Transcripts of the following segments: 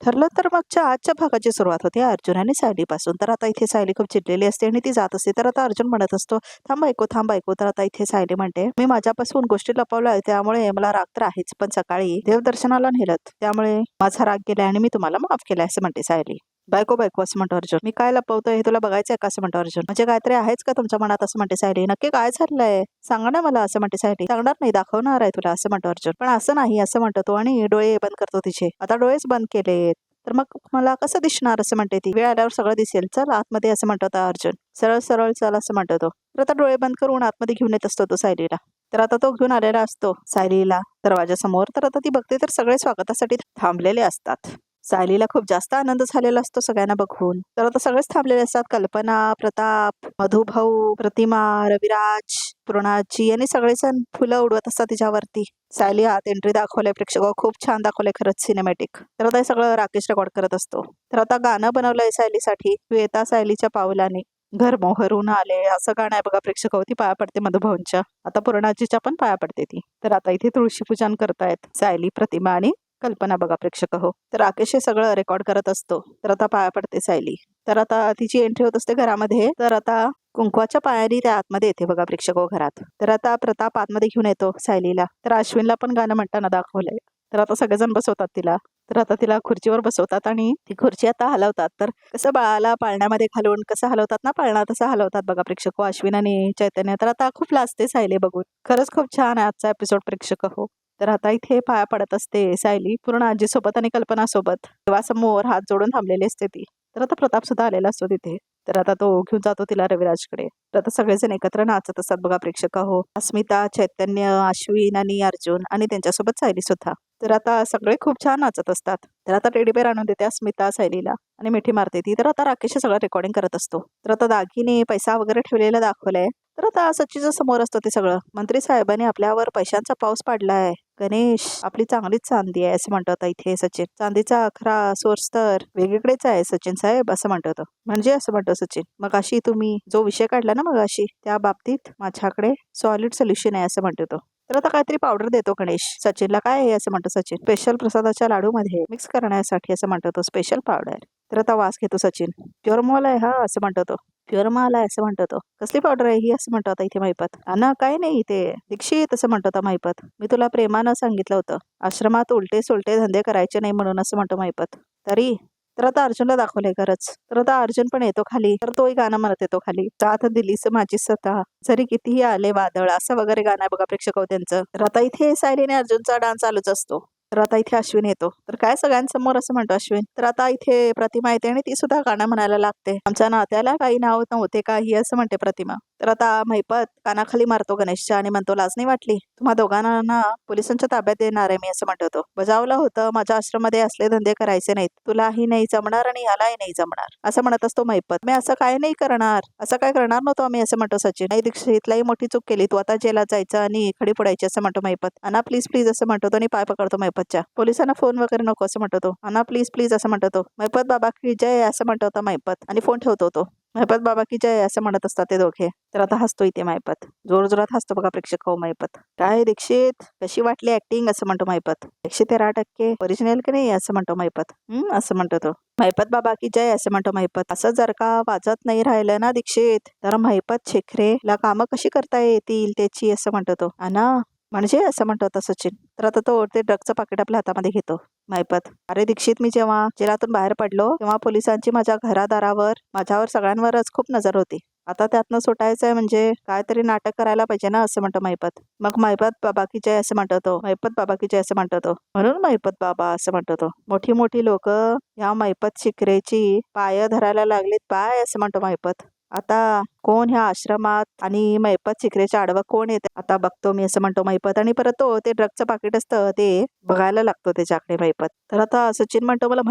ठरलं तर मागच्या आजच्या भागाची सुरुवात होते अर्जुन आणि सायलीपासून. तर आता इथे सायली खूप चिडलेली असते आणि ती जात असते. तर आता अर्जुन म्हणत असतो, थांब ऐकू थांब ऐकू. तर आता इथे सायली म्हणते, मी माझ्यापासून गोष्टी लपवल्या त्यामुळे मला राग तर आहेच, पण सकाळी देवदर्शनाला नेलं त्यामुळे माझा राग गेलाय आणि मी तुम्हाला माफ केलाय असं म्हणते सायली. बायको बायको असं म्हणतो अर्जुन. मी काय लपवतोय हे तुला बघायचंय का असं म्हणतो अर्जुन. म्हणजे काहीतरी आहेच का तुमच्या मनात असं म्हणते सायली. नक्की काय झालंय सांगा ना मला असं म्हणते सायली. सांगणार नाही, दाखवणार आहे तुला असं म्हणतो अर्जुन. पण असं नाही असं म्हणतो तो आणि डोळे बंद करतो तिचे. आता डोळेच बंद केले तर मग मला कसं दिसणार असं म्हणते ती. वेळ आल्यावर सगळं दिसेल, चल आतमध्ये असं म्हणतो आता अर्जुन. सरळ सरळ चल असं म्हणतो तो. तर आता डोळे बंद करून आतमध्ये घेऊन येत असतो तो सायलीला. तर आता तो घेऊन आलेला असतो सायलीला दरवाजासमोर. तर आता ती बघते तर सगळे स्वागतासाठी थांबलेले असतात. सायलीला खूप जास्त आनंद झालेला असतो सगळ्यांना बघून. तर आता सगळेच थांबलेले असतात. कल्पना, प्रताप, मधुभाऊ, प्रतिमा, रविराज, पूर्णाजी आणि सगळेजण फुलं उडवत असतात तिच्यावरती. सायली आत एंट्री दाखवले प्रेक्षक, खूप छान दाखवले खरंच सिनेमॅटिक. तर आता हे सगळं राकेश रेकॉर्ड करत असतो. तर आता गाणं बनवलंय सायलीसाठी, तू येता सायलीच्या पावलाने घर मोहरून आले असं गाणं आहे बघा प्रेक्षक. ती पाया पडते मधुभाऊंच्या. आता पूर्णाजीच्या पण पाया पडते ती. तर आता इथे तुळशी पूजन करतायत सायली, प्रतिमा आणि कल्पना बघा प्रेक्षक हो. तर राकेश हे सगळं रेकॉर्ड करत असतो. तर आता पाया पडते सायली. तर आता तिची एंट्री होत असते घरामध्ये. तर आता कुंकवाच्या पायाने त्या आतमध्ये येते बघा प्रेक्षक हो घरात. तर आता प्रताप आतमध्ये घेऊन येतो सायलीला. तर अश्विनला पण गाणं म्हणताना दाखवलंय. तर आता सगळेजण बसवतात तिला. तर आता तिला खुर्चीवर बसवतात आणि ती खुर्ची आता हलवतात. तर कसं बाळाला पाळण्यामध्ये घालून कसं हलवतात ना पाळणा, तसं हलवतात बघा प्रेक्षक हो अश्विन आणि चैतन्य. तर आता खूप लाजते सायली बघून. खरंच खूप छान आहे आजचा एपिसोड प्रेक्षक हो. तर आता इथे पाया पडत असते सायली पूर्ण आजीसोबत आणि कल्पनासोबत. देवासमोर हात जोडून थांबलेली असते ती. तर आता प्रताप सुद्धा आलेला असतो तिथे. तर आता तो घेऊन जातो तिला रविराजकडे. तर आता सगळेजण एकत्र नाचत असतात बघा प्रेक्षक हो. अस्मिता, चैतन्य, अश्विन आणि अर्जुन आणि त्यांच्यासोबत सायली सुद्धा. तर आता सगळे खूप छान नाचत असतात. तर आता टेडी बेअर आणून देते अस्मिता सायलीला आणि मिठी मारते ती. तर आता राकेश सगळं रेकॉर्डिंग करत असतो. तर आता दागिने पैसा वगैरे ठेवलेला दाखवलंय. तर आता सचिनच्या समोर असतं ते सगळं. मंत्री साहेबांनी आपल्यावर पैशांचा पाऊस पाडलाय. गणेश आपली चांगलीच चांदी आहे असं म्हणतो आता इथे सचिन. चांदीचा खरा सोर्स तर वेगळीकडेच आहे सचिन साहेब असं म्हणतो तो. म्हणजे असं म्हणतो सचिन, मग अशी तुम्ही जो विषय काढला ना मग अशी, त्या बाबतीत माझ्याकडे सॉलिड सोल्युशन आहे असं म्हणतो तो. तर आता काहीतरी पावडर देतो गणेश सचिनला. काय आहे असं म्हणतो सचिन. स्पेशल प्रसादाच्या लाडू मध्ये मिक्स करण्यासाठी असं म्हणतो तो स्पेशल पावडर. तर आता वास घेतो सचिन. प्युअर मॉल आहे हा असं म्हणतो तो. प्युअर माल आहे असं म्हणतो तो. कसली पावडर आहे ही असं म्हणतो आता इथे महिपत. ना काय नाही ते दीक्षित असं म्हणतो आता महिपत. मी तुला प्रेमानं सांगितलं होतं आश्रमात उलटे सुलटे धंदे करायचे नाही म्हणून असं म्हणतो महिपत. तरी तर आता अर्जुनला दाखवलंय खरंच. तर आता अर्जुन पण येतो खाली. तर तोही गाणं म्हणत येतो खाली. साथ दिलीस माझी स्वतः जरी कितीही आले वादळ असं वगैरे गाणं आहे बघा प्रेक्षक हो त्यांचं. तर आता इथे सायलीने अर्जुनचा डान्स चालूच असतो. तर आता इथे अश्विन येतो. तर काय सगळ्यांसमोर असं म्हणतो अश्विन. तर आता इथे प्रतिमा येते आणि ती सुद्धा गाणं म्हणायला लागते. आमच्या नात्याला काही नाव नव्हते का ही असं म्हणते प्रतिमा. तर आता महिपत कानाखाली मारतो गणेशच्या आणि म्हणतो लाज नाही वाटली. तुम्हा दोघांना पोलिसांच्या ताब्यात देणार आहे मी असं म्हणतो तो. बजावलं होतं माझ्या आश्रममध्ये असले धंदे करायचे नाहीत. तुलाही नाही जमणार आणि यालाही नाही जमणार असं म्हणत असतो महिपत. मी असं काय नाही करणार, असं काय करणार नव्हतो आम्ही असं म्हणतो सचिन. नाही दीक्षितलाही मोठी चूक केली तू, आता जेलात जायचं आणि खडी फोडायची असं म्हणतो महिपत. अना प्लीज प्लीज असं म्हणतो तो आणि पाय पकडतो महिपतच्या. पोलिसांना फोन वगैरे नको असं म्हणतो तो. अना प्लीज प्लीज असं म्हणतो तो. महिपत बाबा की जय असं म्हणतो होता महिपत आणि फोन ठेवतो तो. महिपत बाबा की जय असं म्हणत असतात ते दोघे. तर आता हसतो इथे महिपत. जोर जोरात हसतो बघा प्रेक्षक हो महिपत. काय दीक्षित कशी वाटली ऍक्टिंग असं म्हणतो महिपत. 113% ओरिजिनल की नाही असं म्हणतो महिपत. असं म्हणतो तो. महिपत बाबा की जय असं म्हणतो महिपत. असं जर का वाजत नाही राहिलं ना दीक्षित तर महिपत शेखरेला कामं कशी करता येतील त्याची असं म्हणतो तो. अना म्हणजे असं म्हणतो होता सचिन. तर आता तो ते ड्रगचं पाकिट आपल्या हातामध्ये घेतो महिपत. अरे दीक्षित मी जेव्हा जेलातून बाहेर पडलो तेव्हा पोलिसांची माझ्या घरादारावर माझ्यावर सगळ्यांवरच खूप नजर होती. आता त्यातनं सुटायचंय म्हणजे काहीतरी नाटक करायला पाहिजे ना असं म्हणतो महिपत. मग महिपत बाबा की जय असं म्हणतो तो. महिपत बाबा की जय असं म्हणतो तो. म्हणून महिपत बाबा असं म्हणतो तो. मोठी मोठी लोक ह्या महिपत शिकरेची पाय धरायला लागलीत पाय असं म्हणतो महिपत. आता कोण ह्या आश्रमात आणि महिपत शिकरेच्या आडवं कोण येते आता बघतो मी असं म्हणतो महिपत. आणि परत तो ते ड्रगचं पाकिट असतं ते बघायला लागतो त्याच्याकडे महिपत. तर आता सचिन म्हणतो मला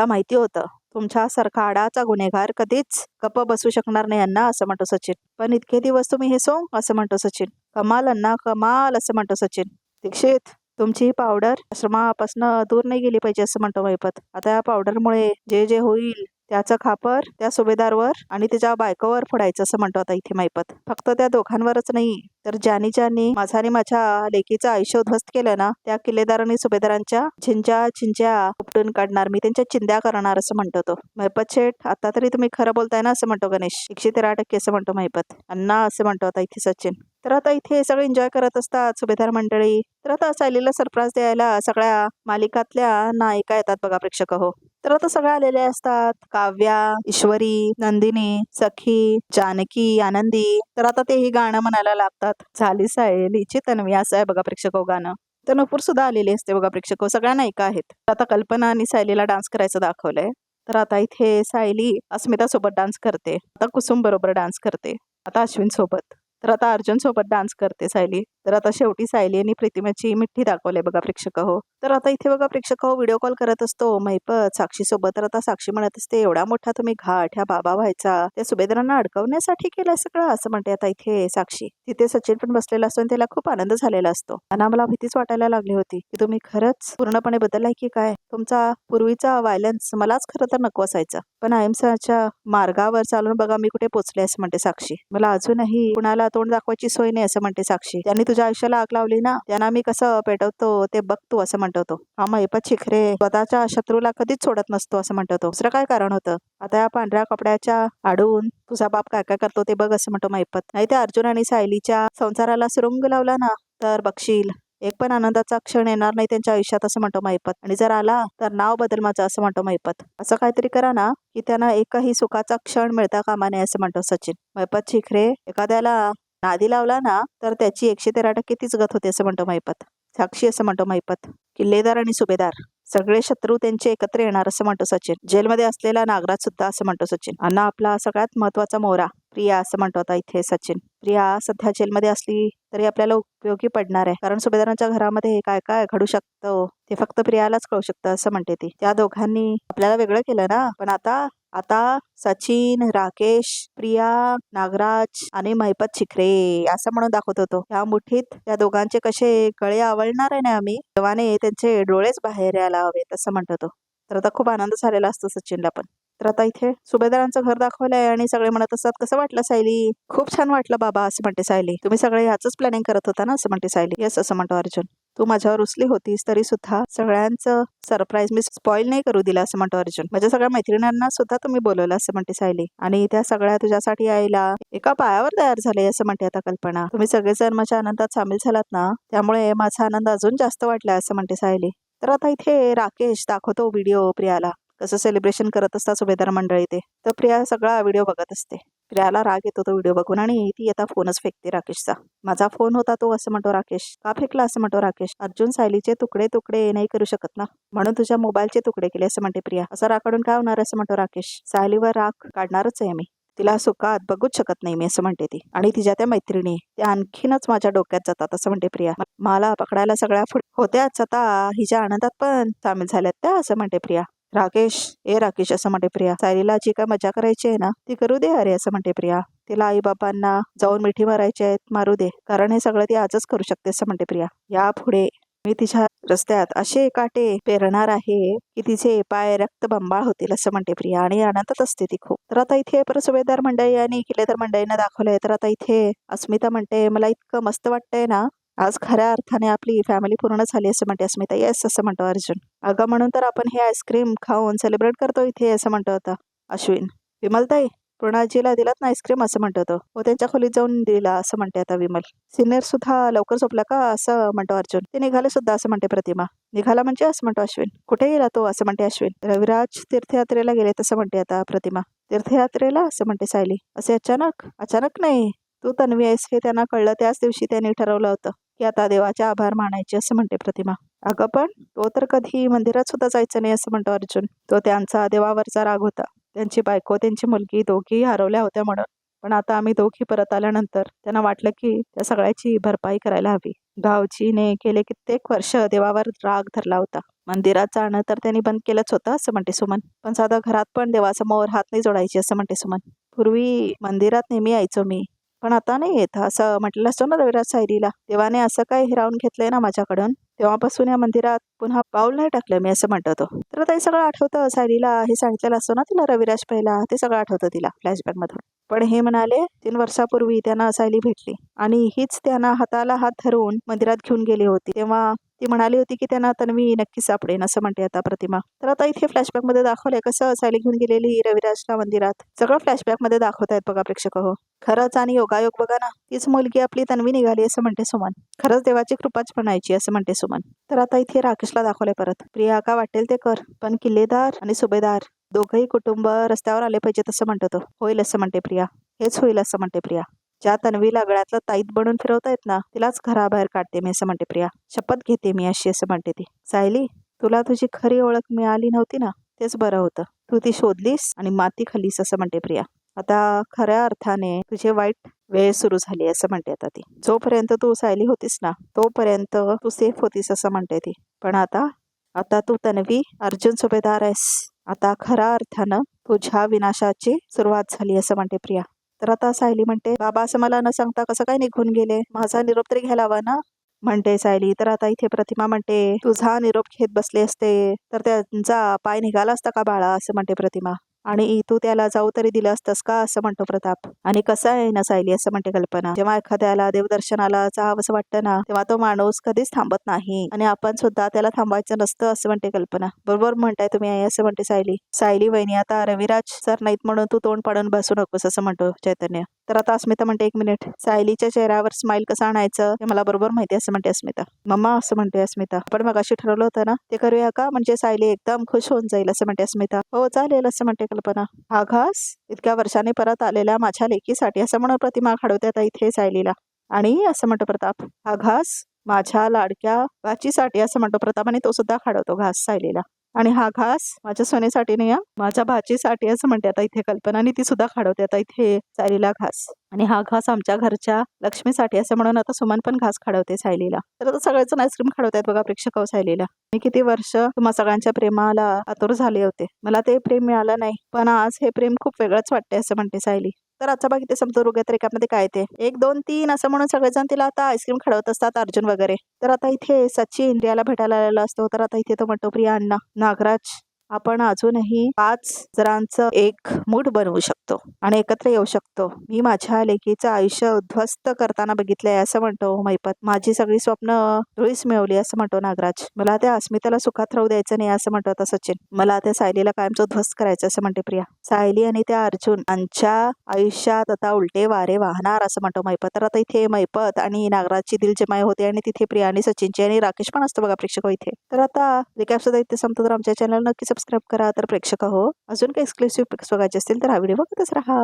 माहिती होतं तुमच्यासारखा आडाचा गुन्हेगार कधीच गप्प बसू शकणार नाही अण्णा असं म्हणतो सचिन. पण इतके दिवस तुम्ही हे सोंग असं म्हणतो सचिन. कमाल अण्णा कमाल असं म्हणतो सचिन. दीक्षित तुमची पावडर आश्रमापासून दूर नाही गेली पाहिजे असं म्हणतो महिपत. आता या पावडरमुळे जे जे होईल त्याचं खापर त्या सुभेदारवर आणि त्याच्या बायकोवर फोडायचं असं म्हणतो आता इथे महिपत. फक्त त्या दोघांवरच नाही तर ज्यांनी ज्यांनी माझा आणि माझ्या लेकीचं आयुष्य उद्ध्वस्त केलं ना, त्या किल्लेदार आणि सुभेदारांच्या झिंज्या चिंज्या उपटून काढणार मी, त्यांच्या चिंध्या करणार असं म्हणतो तो महिपत शेठ. आता तरी तुम्ही खरं बोलताय ना असं म्हणतो गणेश. 113% असं म्हणतो महिपत. अण्णा असं म्हणतो आता इथे सचिन. तर आता इथे सगळे एन्जॉय करत असतात सुभेदार मंडळी. तर आता सायलीला सरप्राईज द्यायला सगळ्या मालिकातल्या नायिका येतात बघा प्रेक्षक हो. तर आता सगळ्या आलेल्या असतात. काव्या, ईश्वरी, नंदिनी, सखी, जानकी, आनंदी. तर आता तेही गाणं म्हणायला लागतात. झाली सायलीची तन्वी असं आहे बघा प्रेक्षक हो गाणं. तर नूपूर सुद्धा आलेली असते बघा प्रेक्षक हो. सगळ्या नायिका आहेत. आता कल्पना आणि सायलीला डान्स करायचं दाखवलंय. तर आता इथे सायली अस्मिता सोबत डान्स करते. आता कुसुम बरोबर डान्स करते. आता अश्विन सोबत. तर आता अर्जुन सोबत डान्स करते सायली. तर आता शेवटी सायली आणि प्रतिमेची मिठ्ठी दाखवले बघा प्रेक्षक हो. तर आता इथे बघा प्रेक्षक हो व्हिडिओ कॉल करत असतो महिपत साक्षी सोबत. तर आता साक्षी म्हणत असते एवढा मोठा तुम्ही घाट ह्या बाबा व्हायचा त्या सुभेदारांना अडकवण्यासाठी केलाय सगळं असं म्हणते आता इथे साक्षी. तिथे सचिन पण बसलेला असतो आणि त्याला खूप आनंद झालेला असतो. आणि मला भीतीच वाटायला लागली होती की तुम्ही खरंच पूर्णपणे बदललाय की काय. तुमचा पूर्वीचा व्हायलन्स मलाच खरं तर नको असायचं, पण अहिंसाच्या मार्गावर चालून बघा मी कुठे पोचले असं म्हणते साक्षी. मला अजूनही कुणाला तोंड दाखवायची सोय नाही असं म्हणते साक्षी. त्यांनी तुझ्या आयुष्याला आग लावली ना, त्यांना मी कसं पेटवतो ते बघ तू असं म्हणतो तो. हा महिपत शिखरे स्वतःच्या शत्रूला कधीच सोडत नसतो असं म्हणतो तो. दुसरं काय कारण होतं. आता या पांढऱ्या कपड्याच्या आडून तुझा बाप काय काय करतो ते बघ असं म्हणतो महिपत. नाही त्या अर्जुन आणि सायलीच्या संसाराला सुरुंग लावला ना तर बघशील एक पण आनंदाचा क्षण येणार नाही त्यांच्या आयुष्यात असं म्हणतो महिपत. आणि जर आला तर नाव बदल माझं असं म्हणतो महिपत. असं काहीतरी करा ना की त्यांना एकही सुखाचा क्षण मिळता कामा नये असं म्हणतो सचिन. महिपत शिखरे एखाद्याला नादी लावला ना तर त्याची 113% तीच गत होते असं म्हणतो महिपत. साक्षी असं म्हणतो महिपत. किल्लेदार आणि सुभेदार सगळे शत्रू त्यांचे एकत्र येणार असं म्हणतो सचिन. जेलमध्ये असलेला नागराज सुद्धा असं म्हणतो सचिन. अण्णा आपला सगळ्यात महत्वाचा मोहरा प्रिया असं म्हणतो आता इथे सचिन. प्रिया सध्या जेलमध्ये असली तरी आपल्याला उपयोगी पडणार आहे, कारण सुभेदारांच्या घरामध्ये काय काय घडू शकतं ते फक्त प्रियालाच कळू शकतं असं म्हणते ती. त्या दोघांनी आपल्याला वेगळं केलं ना, पण आता आता सचिन, राकेश, प्रिया, नागराज आणि महिपत शिखरे असं म्हणून दाखवत होतो. या मुठीत त्या दोघांचे कसे गळे आवळणार आहे ना आम्ही, तेव्हाने त्यांचे डोळेच बाहेर यायला हवेत असं म्हणतो तो. तर आता खूप आनंद झालेला असतो सचिनला पण. तर आता इथे सुभेदारांचं घर दाखवलंय आणि सगळे म्हणत असतात कसं वाटलं सायली. खूप छान वाटलं बाबा असं म्हणते सायली. तुम्ही सगळे ह्याच प्लॅनिंग करत होता ना असं म्हणते सायली. येस असं म्हणतो अर्जुन. तू माझ्यावर रुसली होतीस तरी सुद्धा सगळ्यांचं सरप्राईज मी स्पॉइल नाही करू दिला असं म्हणतो अर्जुन. माझ्या सगळ्या मैत्रिणींना सुद्धा तुम्ही बोलवलं असं म्हणते सायली. आणि त्या सगळ्या तुझ्यासाठी यायला एका पायावर तयार झाले असं म्हणते आता कल्पना. तुम्ही सगळेजण माझ्या आनंदात सामील झालात ना, त्यामुळे माझा आनंद अजून जास्त वाटला असं म्हणते सायली. तर आता इथे राकेश दाखवतो व्हिडिओ प्रियाला कसं सेलिब्रेशन करत असतात सुभेदार मंडळी ते. तर प्रिया सगळा व्हिडिओ बघत असते. प्रियाला राग येतो तो व्हिडिओ बघून आणि ती आता फोनच फेकते राकेशचा. माझा फोन होता तो असं म्हणतो राकेश. का फेकला असं म्हणतो राकेश. अर्जुन सायलीचे तुकडे तुकडे नाही करू शकत ना, म्हणून तुझ्या मोबाईलचे तुकडे केले असं म्हणते प्रिया. असं राग काढून काय होणार असं म्हणतो राकेश. सायलीवर राग काढणारच आहे मी, तिला सुखात बघूच शकत नाही मी असं म्हणते ती. आणि तिच्या त्या मैत्रिणी त्या आणखीनच माझ्या डोक्यात जातात असं म्हणते प्रिया. मला पकडायला सगळ्या होत्याच आता हिच्या आनंदात पण सामील झाल्यात त्या असं म्हणते प्रिया. राकेश असं म्हणते प्रिया. सायलीला जी काय मजा करायची आहे ना ती करू दे अरे असं म्हणते प्रिया. तिला आई बाबांना जाऊन मिठी मारायची आहेत मारू दे, कारण हे सगळं ती आजच करू शकते असं म्हणते प्रिया. यापुढे मी तिच्या रस्त्यात असे काटे पेरणार आहे की तिचे पाय रक्तबंबाळ होतील असं म्हणते प्रिया. आणि आनंदात असते ती खूप. तर आता इथे परत सुभेदार मंडळी आणि किल्लेदार मंडळींना दाखवलंय. तर आता इथे अस्मिता म्हणते मला इतकं मस्त वाटतंय ना, आज खऱ्या अर्थाने आपली फॅमिली पूर्ण झाली असं म्हणते अस्मिता. येस असं म्हणतो अर्जुन. अगं म्हणून तर आपण हे आईस्क्रीम खाऊन सेलिब्रेट करतो इथे असं म्हणतो आता अश्विन. विमलताई पूर्णाजीला दिलात ना आईस्क्रीम असं म्हणतो तो. हो त्यांच्या खोलीत जाऊन दिला असं म्हणते आता विमल. सिनियर सुद्धा लवकर झोपला का असं म्हणतो अर्जुन. ते निघाले सुद्धा असं म्हणते प्रतिमा. निघाला म्हणजे असं म्हणतो अश्विन. कुठे गेला तो असं म्हणते अश्विन. रविराज तीर्थयात्रेला गेले तसं म्हणते आता प्रतिमा. तीर्थयात्रेला असं म्हणते सायली. असे अचानक नाही, तू तन्वी आहेस हे त्यांना कळलं त्याच दिवशी त्यांनी ठरवलं होतं की आता देवाचे आभार मानायचे असं म्हणते प्रतिमा. अगं पण तो तर कधी मंदिरात सुद्धा जायचं नाही असं म्हणतो अर्जुन. तो त्यांचा देवावरचा राग होता. त्यांची बायको त्यांची मुलगी दोघी हरवल्या होत्या म्हणून. पण आता आम्ही दोघी परत आल्यानंतर त्यांना वाटलं की त्या सगळ्याची भरपाई करायला हवी. गावचीने गेले कित्येक वर्ष देवावर राग धरला होता. मंदिरात जाणं तर त्यांनी बंद केलंच होतं असं म्हणते सुमन. पण साधा घरात पण देवासमोर हात नाही जोडायचे असं म्हणते सुमन. पूर्वी मंदिरात नेहमी यायचो मी, पण आता नाही येत असं म्हटलं असतो ना रविराज सायलीला. देवाने असं काय हिरावून घेतलंय ना माझ्याकडून, तेव्हापासून या मंदिरात पुन्हा पाऊल नाही टाकलं मी असं म्हणतो तो. तर ते सगळं आठवतं सायलीला. हे सांगितलेलं असतं ना तिला रविराज पहिला, ते सगळं आठवतं तिला फ्लॅशबॅक मधून. पण हे म्हणाले 3 वर्षापूर्वी त्यांना सायली भेटली आणि हीच त्यांना हाताला हात धरून मंदिरात घेऊन गेली होती. तेव्हा ती म्हणाली होती की त्यांना तन्वी नक्की सापडेन असं म्हणते आता प्रतिमा. तर आता इथे फ्लॅशबॅक मध्ये दाखवलंय कसं सायली घेऊन गेलेली रविराजला मंदिरात. सगळं फ्लॅशबॅक मध्ये दाखवतायत बघा प्रेक्षक हो. खरंच आणि योगायोग बघा ना, तीच मुलगी आपली तन्वी निघाली असं म्हणते सुमन. खरंच देवाची कृपाच म्हणायची असं म्हणते सुमन. तर आता इथे राकेशला दाखवलंय परत. प्रिया का वाटेल ते कर, पण किल्लेदार आणि सुभेदार दोघंही कुटुंब रस्त्यावर आले पाहिजेत असं म्हणतो तो. होईल असं म्हणते प्रिया. हेच होईल असं म्हणते प्रिया. ज्या तन्वीला गळ्यातलं ताईत बनून फिरवतायत ना, तिलाच घराबाहेर काढते मी असं म्हणते प्रिया. शपथ घेते मी अशी असं म्हणते ती. सायली, तुला तुझी खरी ओळख मिळाली नव्हती ना, तेच बरं होतं. तू ती शोधलीस आणि माती खाल्लीस असं म्हणते प्रिया. आता खऱ्या अर्थाने तुझे वाईट वेळ सुरू झाली असं म्हणते आता ती. जोपर्यंत तू सायली होतीस ना, तोपर्यंत तू सेफ होतीस असं म्हणते ती. पण आता तू तन्वी अर्जुन सुभेदार आहेस. आता खऱ्या अर्थानं तुझ्या विनाशाची सुरुवात झाली असं म्हणते प्रिया. तर आता सायली म्हणते, बाबा असं मला न सांगता कसं काय निघून गेले, माझा निरोप तरी घ्यायला हवा ना, म्हणते सायली. तर आता इथे प्रतिमा म्हणते, तुझा निरोप घेत बसले असते तर त्यांचा पाय निघाला असता का बाळा असं म्हणते प्रतिमा. आणि तू त्याला जाऊ तरी दिलं असतंस का असं म्हणतो प्रताप. आणि कसं आहे ना सायली असं म्हणते कल्पना, जेव्हा एखाद्याला देवदर्शनाला जावं असं वाटतं ना, तेव्हा तो माणूस कधीच थांबत नाही आणि आपण सुद्धा त्याला थांबायचं नसतं असं म्हणते कल्पना. बरोबर म्हणताय तुम्ही आई असं म्हणते सायली. सायली वहिनी, आता रविराज सर नाहीत म्हणून तू तोंड पाडून बसू नकोस असं म्हणतो चैतन्य. तर आता अस्मिता म्हणते, 1 मिनिट, सायलीच्या चेहऱ्यावर स्माइल कसं आणायचं हे मला बरोबर माहिती असं म्हणते अस्मिता. मम्मा असं म्हणते अस्मिता, आपण मगाशी ठरवलं होतं ना ते करूया का, म्हणजे सायली एकदम खुश होऊन जाईल असं म्हणते अस्मिता. हो चालेल असं म्हणते कल्पना. हा घास इतक्या वर्षांनी परत आलेल्या माझ्या लेकीसाठी असं म्हणून प्रतिमा घडवते आता इथे सायलीला. आणि असं म्हणतो प्रताप, हा घास माझ्या लाडक्या भाचीसाठी असं म्हणतो प्रताप आणि तो सुद्धा खाडवतो घास सायलीला. आणि हा घास माझ्या सोनेसाठी नाही, माझ्या भाचीसाठी असं म्हणते आता इथे कल्पना आणि ती सुद्धा खाडवते आता इथे सायलीला घास. आणि हा घास आमच्या घरच्या लक्ष्मीसाठी असं म्हणून आता सुमन पण घास खाडवते सायलीला. तर आता सगळेजण आईस्क्रीम खाडवतायत बघा प्रेक्षक सायलीला. मी किती वर्ष तुम्हा सगळ्यांच्या प्रेमाला आतुर झाले होते, मला ते प्रेम मिळालं नाही, पण आज हे प्रेम खूप वेगळंच वाटते असं म्हणते सायली. तर आता बघ इथे समजा रुग्यात रेखामध्ये काय ते 1 2 3 असं म्हणून सगळेजण तिला आता आईस्क्रीम खडवत असतात अर्जुन वगैरे. तर आता इथे सचिन इंडियाला भेटायला आलेला असतो. तर आता इथे तो म्हणतो, प्रिया अण्णा, नागराज, आपण अजूनही 5 जणांचं एक मूठ बनवू शकतो आणि एकत्र येऊ शकतो. मी माझ्या लेकीचं आयुष्य उद्ध्वस्त करताना बघितलंय असं म्हणतो मैपत. माझी सगळी स्वप्न धुळीस मिळवली असं म्हणतो नागराज. मला त्या अस्मिताला सुखात राहू द्यायचं नाही असं म्हणतो आता सचिन. मला त्या सायलीला कायमचं उद्ध्वस्त करायचं असं म्हणते प्रिया. सायली आणि त्या अर्जुन यांच्या आयुष्यात आता उलटे वारे वाहणार असं म्हणतो मैपत. तर आता इथे मैपत आणि नागराजची दिलजमाई होते आणि तिथे प्रिया आणि सचिनची आणि राकेश पण असतो बघा प्रेक्षक इथे. तर आता रिकॅप सुद्धा इथे संपतो. तर आमच्या चॅनल नक्की सबस्क्राईब करा. तर प्रेक्षक हो, अजून काही एक्सक्लुसिव्ह पिक्स बघायचे असतील तर हा व्हिडिओ बघतच राहा.